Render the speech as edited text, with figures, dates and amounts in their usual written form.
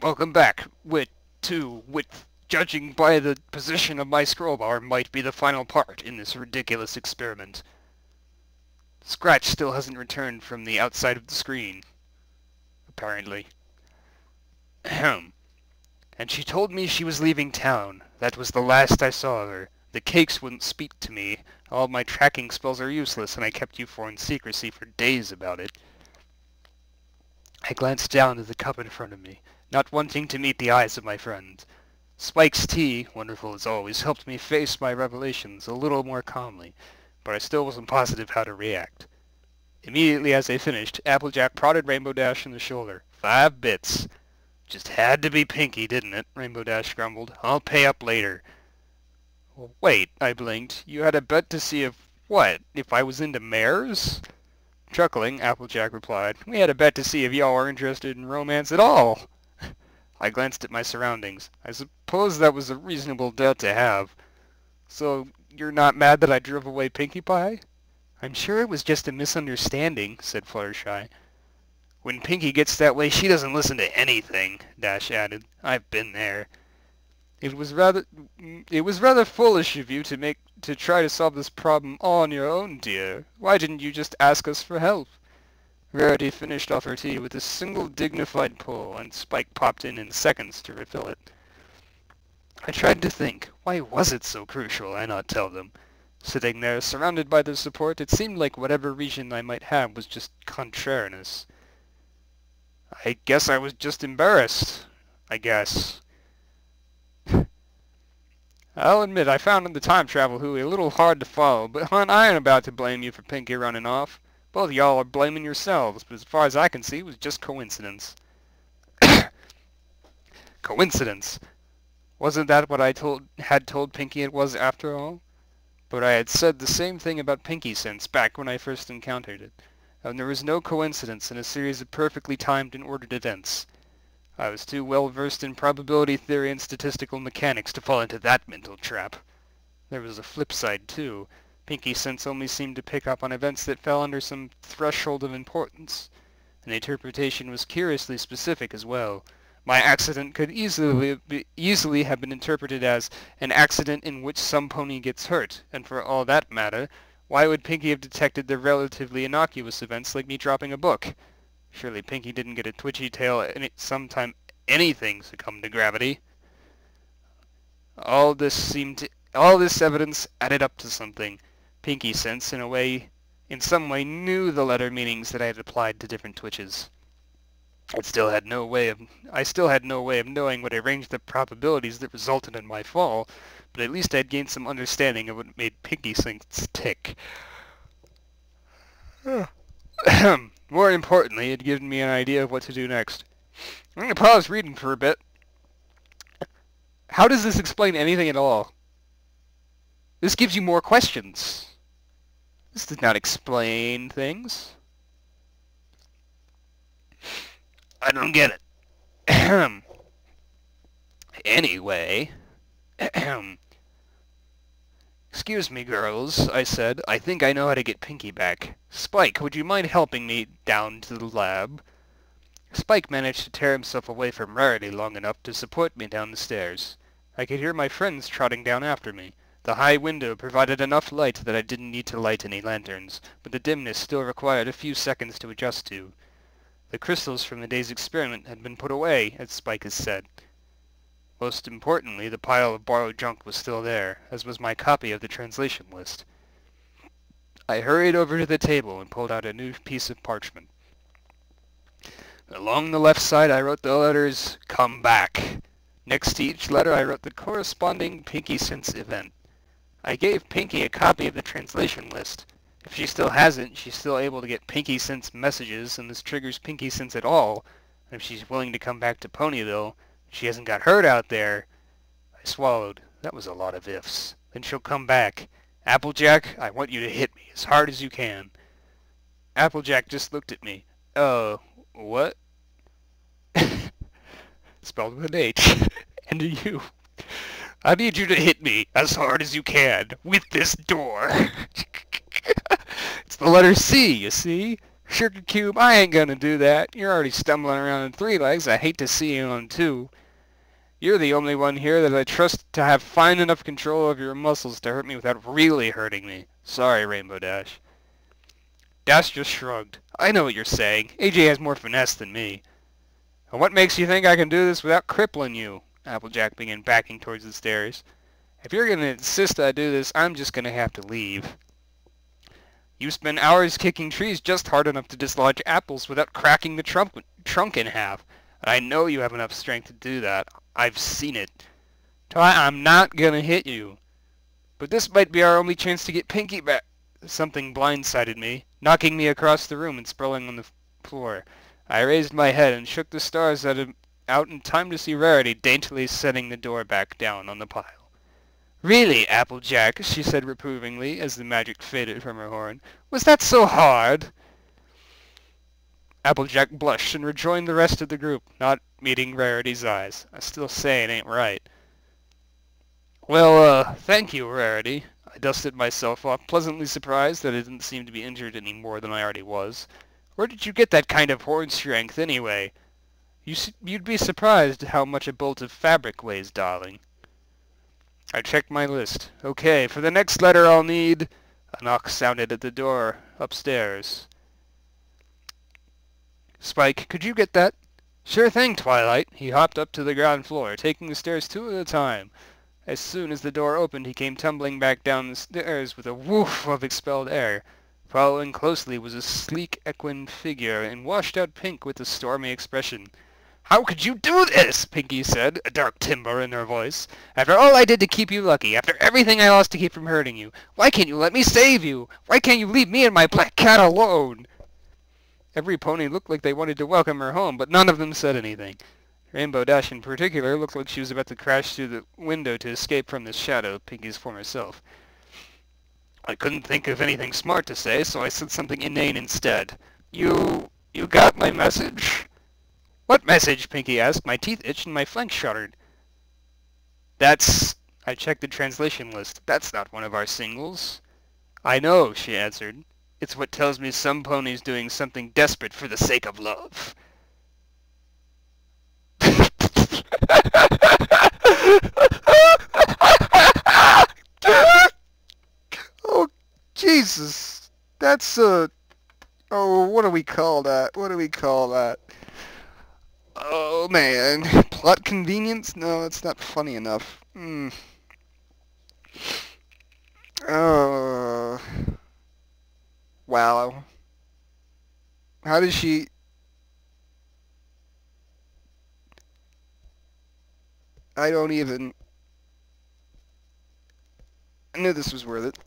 Welcome back. Which, judging by the position of my scroll bar, might be the final part in this ridiculous experiment. Scratch still hasn't returned from the outside of the screen. Apparently. Ahem. And she told me she was leaving town. That was the last I saw of her. The cakes wouldn't speak to me. All my tracking spells are useless, and I kept you four in secrecy for days about it. I glanced down at the cup in front of me, not wanting to meet the eyes of my friend. Spike's tea, wonderful as always, helped me face my revelations a little more calmly, but I still wasn't positive how to react. Immediately as I finished, Applejack prodded Rainbow Dash in the shoulder. 5 bits. Just had to be Pinky, didn't it? Rainbow Dash grumbled. I'll pay up later. Well, wait, I blinked. You had a bet to see if what? If I was into mares? Chuckling, Applejack replied, we had a bet to see if y'all were interested in romance at all. I glanced at my surroundings. I suppose that was a reasonable debt to have. So, you're not mad that I drove away Pinkie Pie? I'm sure it was just a misunderstanding, said Fluttershy. When Pinkie gets that way, she doesn't listen to anything, Dash added. I've been there. It was rather foolish of you to try to solve this problem all on your own, dear. Why didn't you just ask us for help? Rarity finished off her tea with a single dignified pull, and Spike popped in seconds to refill it. I tried to think, why was it so crucial I not tell them? Sitting there, surrounded by their support, it seemed like whatever reason I might have was just contrariness. I guess I was just embarrassed. I guess. I'll admit I found the time travel hooey a little hard to follow, but hon, I ain't about to blame you for Pinkie running off. Both of y'all are blaming yourselves, but as far as I can see, it was just coincidence. Coincidence? Wasn't that what I had told Pinkie it was after all? But I had said the same thing about Pinkie Sense back when I first encountered it, and there was no coincidence in a series of perfectly timed and ordered events. I was too well versed in probability theory and statistical mechanics to fall into that mental trap. There was a flip side, too. Pinkie Sense only seemed to pick up on events that fell under some threshold of importance. And the interpretation was curiously specific as well. My accident could easily have been interpreted as an accident in which some pony gets hurt, and for all that matter, why would Pinkie have detected the relatively innocuous events like me dropping a book? Surely Pinkie didn't get a twitchy tail sometime anything succumbed to gravity. All this evidence added up to something. Pinkie Sense, in some way, knew the letter meanings that I had applied to different twitches. I still had no way of knowing what arranged the probabilities that resulted in my fall, but at least I had gained some understanding of what made Pinkie Sense tick. More importantly, it had given me an idea of what to do next. I'm going to pause reading for a bit. How does this explain anything at all? This gives you more questions. This does not explain things. I don't get it. Anyway. Excuse me, girls, I said. I think I know how to get Pinkie back. Spike, would you mind helping me down to the lab? Spike managed to tear himself away from Rarity long enough to support me down the stairs. I could hear my friends trotting down after me. The high window provided enough light that I didn't need to light any lanterns, but the dimness still required a few seconds to adjust to. The crystals from the day's experiment had been put away, as Spike has said. Most importantly, the pile of borrowed junk was still there, as was my copy of the translation list. I hurried over to the table and pulled out a new piece of parchment. Along the left side I wrote the letters, "Come back." Next to each letter I wrote the corresponding Pinkie Sense event. I gave Pinkie a copy of the translation list. If she still hasn't, she's still able to get Pinkie Sense messages, and this triggers Pinkie Sense at all. And if she's willing to come back to Ponyville, she hasn't got hurt out there. I swallowed. That was a lot of ifs. Then she'll come back. Applejack, I want you to hit me as hard as you can. Applejack just looked at me. What? Spelled with an H. And a U. I need you to hit me as hard as you can with this door. It's the letter C, you see? Sugar Cube, I ain't gonna do that. You're already stumbling around on 3 legs. I hate to see you on 2. You're the only one here that I trust to have fine enough control of your muscles to hurt me without really hurting me. Sorry, Rainbow Dash. Dash just shrugged. I know what you're saying. AJ has more finesse than me. And what makes you think I can do this without crippling you? Applejack began backing towards the stairs. If you're going to insist I do this, I'm just going to have to leave. You spend hours kicking trees just hard enough to dislodge apples without cracking the trunk in half. And I know you have enough strength to do that. I've seen it. I'm not going to hit you. But this might be our only chance to get Pinky back. Something blindsided me, knocking me across the room and sprawling on the floor. I raised my head and shook the stars out in time to see Rarity daintily setting the door back down on the pile. Really, Applejack, she said reprovingly as the magic faded from her horn. Was that so hard? Applejack blushed and rejoined the rest of the group, not meeting Rarity's eyes. I still say it ain't right. Well, thank you, Rarity. I dusted myself off, pleasantly surprised that I didn't seem to be injured any more than I already was. Where did you get that kind of horn strength, anyway? You'd be surprised how much a bolt of fabric weighs, darling. I checked my list. Okay, for the next letter I'll need... A knock sounded at the door, upstairs. Spike, could you get that? Sure thing, Twilight. He hopped up to the ground floor, taking the stairs 2 at a time. As soon as the door opened, he came tumbling back down the stairs with a woof of expelled air. Following closely was a sleek equine figure in washed-out pink with a stormy expression. How could you do this? Pinky said, a dark timbre in her voice. After all I did to keep you lucky, after everything I lost to keep from hurting you, why can't you let me save you? Why can't you leave me and my black cat alone? Every pony looked like they wanted to welcome her home, but none of them said anything. Rainbow Dash in particular looked like she was about to crash through the window to escape from the shadow of Pinky's former self. I couldn't think of anything smart to say, so I said something inane instead. You got my message? What message? Pinky asked. My teeth itched and my flanks shuddered. I checked the translation list. That's not one of our singles. I know, she answered. It's what tells me some pony's doing something desperate for the sake of love. Oh, Jesus. That's oh, what do we call that? What do we call that? Oh, man. Plot convenience? No, it's not funny enough. Oh. Wow. How does she... I don't even... I knew this was worth it.